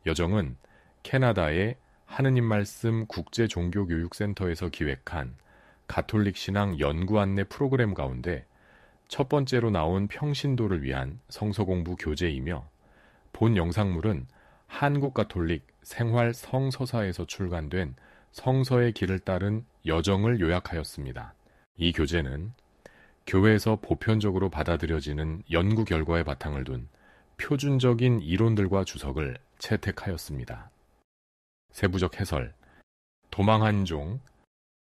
여정은 캐나다의 하느님 말씀 국제종교교육센터에서 기획한 가톨릭 신앙 연구 안내 프로그램 가운데 첫 번째로 나온 평신도를 위한 성서공부 교재이며, 본 영상물은 한국 가톨릭 생활 성서사에서 출간된 성서의 길을 따른 여정을 요약하였습니다. 이 교재는 교회에서 보편적으로 받아들여지는 연구 결과에 바탕을 둔 표준적인 이론들과 주석을 채택하였습니다. 세부적 해설. 도망한 종.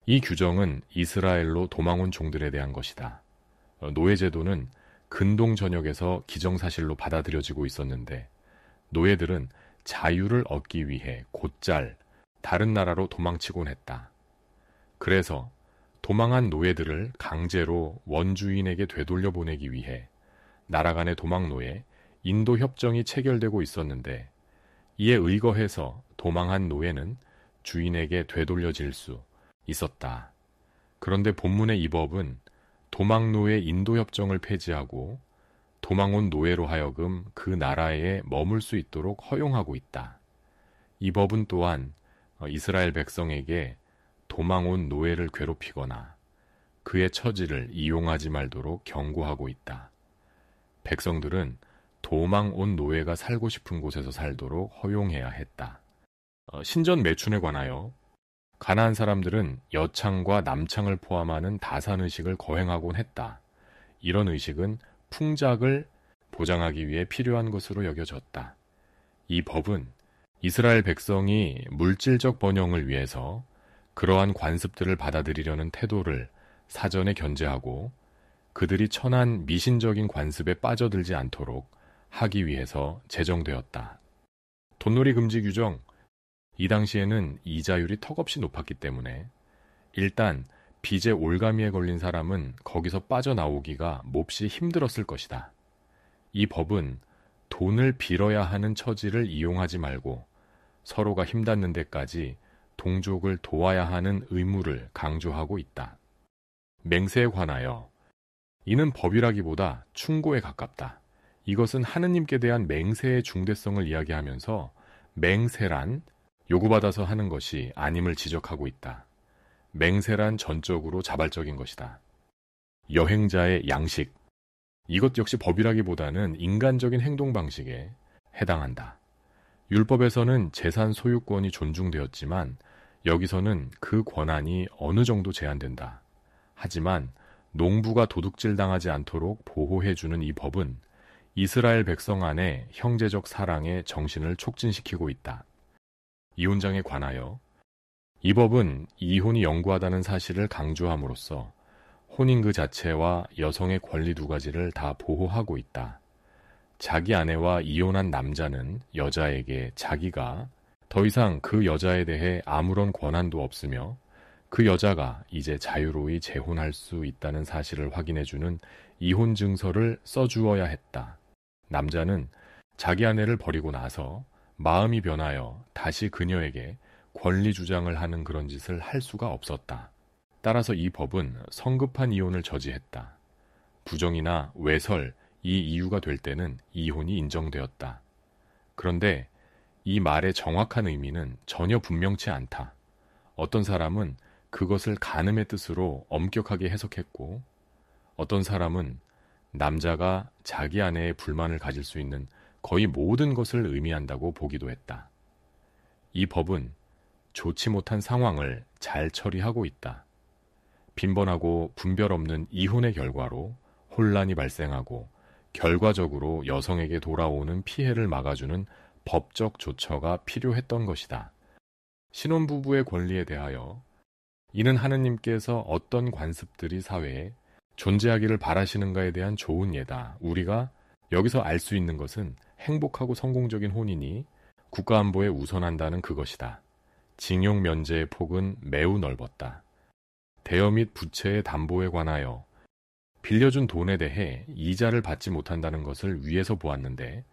이 규정은 이스라엘로 도망온 종들에 대한 것이다. 노예제도는 근동 전역에서 기정사실로 받아들여지고 있었는데, 노예들은 자유를 얻기 위해 곧잘 다른 나라로 도망치곤 했다. 그래서 도망한 노예들을 강제로 원주인에게 되돌려 보내기 위해 나라 간의 도망노예 인도협정이 체결되고 있었는데, 이에 의거해서 도망한 노예는 주인에게 되돌려질 수 있었다. 그런데 본문의 이 법은 도망노예 인도협정을 폐지하고 도망온 노예로 하여금 그 나라에 머물 수 있도록 허용하고 있다. 이 법은 또한 이스라엘 백성에게 도망온 노예를 괴롭히거나 그의 처지를 이용하지 말도록 경고하고 있다. 백성들은 도망온 노예가 살고 싶은 곳에서 살도록 허용해야 했다. 신전 매춘에 관하여 가나안 사람들은 여창과 남창을 포함하는 다산의식을 거행하곤 했다. 이런 의식은 풍작을 보장하기 위해 필요한 것으로 여겨졌다. 이 법은 이스라엘 백성이 물질적 번영을 위해서 그러한 관습들을 받아들이려는 태도를 사전에 견제하고 그들이 천한 미신적인 관습에 빠져들지 않도록 하기 위해서 제정되었다. 돈놀이 금지 규정. 이 당시에는 이자율이 턱없이 높았기 때문에 일단 빚의 올가미에 걸린 사람은 거기서 빠져나오기가 몹시 힘들었을 것이다. 이 법은 돈을 빌어야 하는 처지를 이용하지 말고 서로가 힘닿는 데까지 동족을 도와야 하는 의무를 강조하고 있다. 맹세에 관하여. 이는 법이라기보다 충고에 가깝다. 이것은 하느님께 대한 맹세의 중대성을 이야기하면서 맹세란 요구받아서 하는 것이 아님을 지적하고 있다. 맹세란 전적으로 자발적인 것이다. 여행자의 양식. 이것 역시 법이라기보다는 인간적인 행동 방식에 해당한다. 율법에서는 재산 소유권이 존중되었지만 여기서는 그 권한이 어느 정도 제한된다. 하지만 농부가 도둑질 당하지 않도록 보호해주는 이 법은 이스라엘 백성 안에 형제적 사랑의 정신을 촉진시키고 있다. 이혼장에 관하여. 이 법은 이혼이 영구하다는 사실을 강조함으로써 혼인 그 자체와 여성의 권리 두 가지를 다 보호하고 있다. 자기 아내와 이혼한 남자는 여자에게 자기가 더 이상 그 여자에 대해 아무런 권한도 없으며 그 여자가 이제 자유로이 재혼할 수 있다는 사실을 확인해주는 이혼 증서를 써주어야 했다. 남자는 자기 아내를 버리고 나서 마음이 변하여 다시 그녀에게 권리 주장을 하는 그런 짓을 할 수가 없었다. 따라서 이 법은 성급한 이혼을 저지했다. 부정이나 외설, 이 이유가 될 때는 이혼이 인정되었다. 그런데 이 말의 정확한 의미는 전혀 분명치 않다. 어떤 사람은 그것을 간음의 뜻으로 엄격하게 해석했고, 어떤 사람은 남자가 자기 아내의 불만을 가질 수 있는 거의 모든 것을 의미한다고 보기도 했다. 이 법은 좋지 못한 상황을 잘 처리하고 있다. 빈번하고 분별 없는 이혼의 결과로 혼란이 발생하고 결과적으로 여성에게 돌아오는 피해를 막아주는 법적 조처가 필요했던 것이다. 신혼부부의 권리에 대하여 이는 하느님께서 어떤 관습들이 사회에 존재하기를 바라시는가에 대한 좋은 예다. 우리가 여기서 알 수 있는 것은 행복하고 성공적인 혼인이 국가안보에 우선한다는 그것이다. 징용 면제의 폭은 매우 넓었다. 대여 및 부채의 담보에 관하여 빌려준 돈에 대해 이자를 받지 못한다는 것을 위에서 보았는데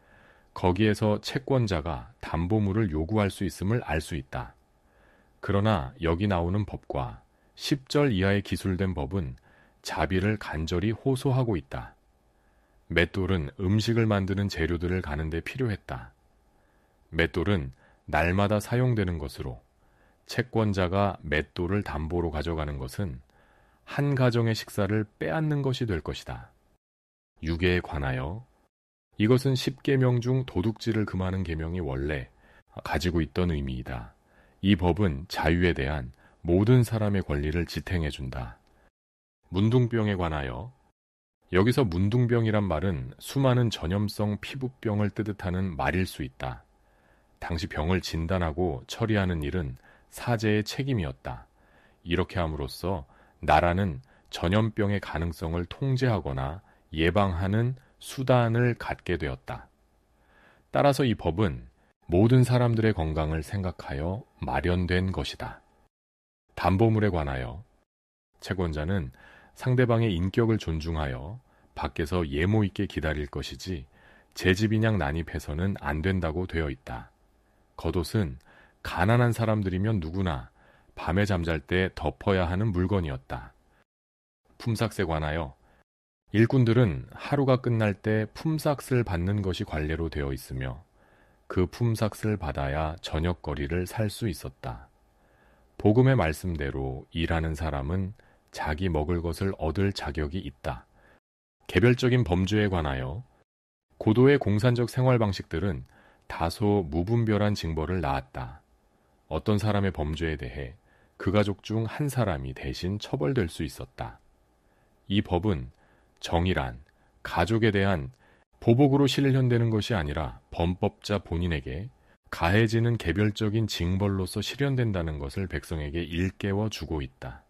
거기에서 채권자가 담보물을 요구할 수 있음을 알 수 있다. 그러나 여기 나오는 법과 10절 이하에 기술된 법은 자비를 간절히 호소하고 있다. 맷돌은 음식을 만드는 재료들을 가는 데 필요했다. 맷돌은 날마다 사용되는 것으로 채권자가 맷돌을 담보로 가져가는 것은 한 가정의 식사를 빼앗는 것이 될 것이다. 유괴에 관하여 이것은 10계명 중 도둑질을 금하는 계명이 원래 가지고 있던 의미이다. 이 법은 자유에 대한 모든 사람의 권리를 지탱해준다. 문둥병에 관하여 여기서 문둥병이란 말은 수많은 전염성 피부병을 뜻하는 말일 수 있다. 당시 병을 진단하고 처리하는 일은 사제의 책임이었다. 이렇게 함으로써 나라는 전염병의 가능성을 통제하거나 예방하는 수단을 갖게 되었다. 따라서 이 법은 모든 사람들의 건강을 생각하여 마련된 것이다. 담보물에 관하여 채권자는 상대방의 인격을 존중하여 밖에서 예모 있게 기다릴 것이지 재집인양 난입해서는 안 된다고 되어 있다. 겉옷은 가난한 사람들이면 누구나 밤에 잠잘 때 덮어야 하는 물건이었다. 품삯에 관하여 일꾼들은 하루가 끝날 때 품삯을 받는 것이 관례로 되어 있으며 그 품삯을 받아야 저녁거리를 살 수 있었다. 복음의 말씀대로 일하는 사람은 자기 먹을 것을 얻을 자격이 있다. 개별적인 범죄에 관하여 고도의 공산적 생활 방식들은 다소 무분별한 징벌을 낳았다. 어떤 사람의 범죄에 대해 그 가족 중 한 사람이 대신 처벌될 수 있었다. 이 법은 정의란 가족에 대한 보복으로 실현되는 것이 아니라 범법자 본인에게 가해지는 개별적인 징벌로서 실현된다는 것을 백성에게 일깨워 주고 있다.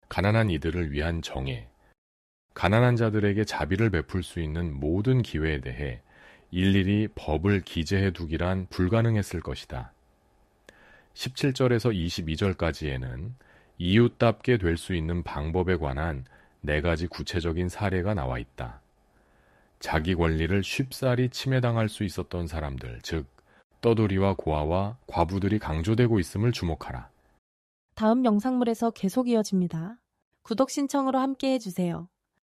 가난한 이들을 위한 정의, 가난한 자들에게 자비를 베풀 수 있는 모든 기회에 대해 일일이 법을 기재해 두기란 불가능했을 것이다. 17절에서 22절까지에는 이웃답게 될 수 있는 방법에 관한 4가지 구체적인 사례가 나와 있다. 자기 권리를 쉽사리 침해당할 수 있었던 사람들, 즉 떠돌이와 고아와 과부들이 강조되고 있음을 주목하라. 다음 영상물에서 계속 이어집니다. 구독 신청으로 함께 해주세요.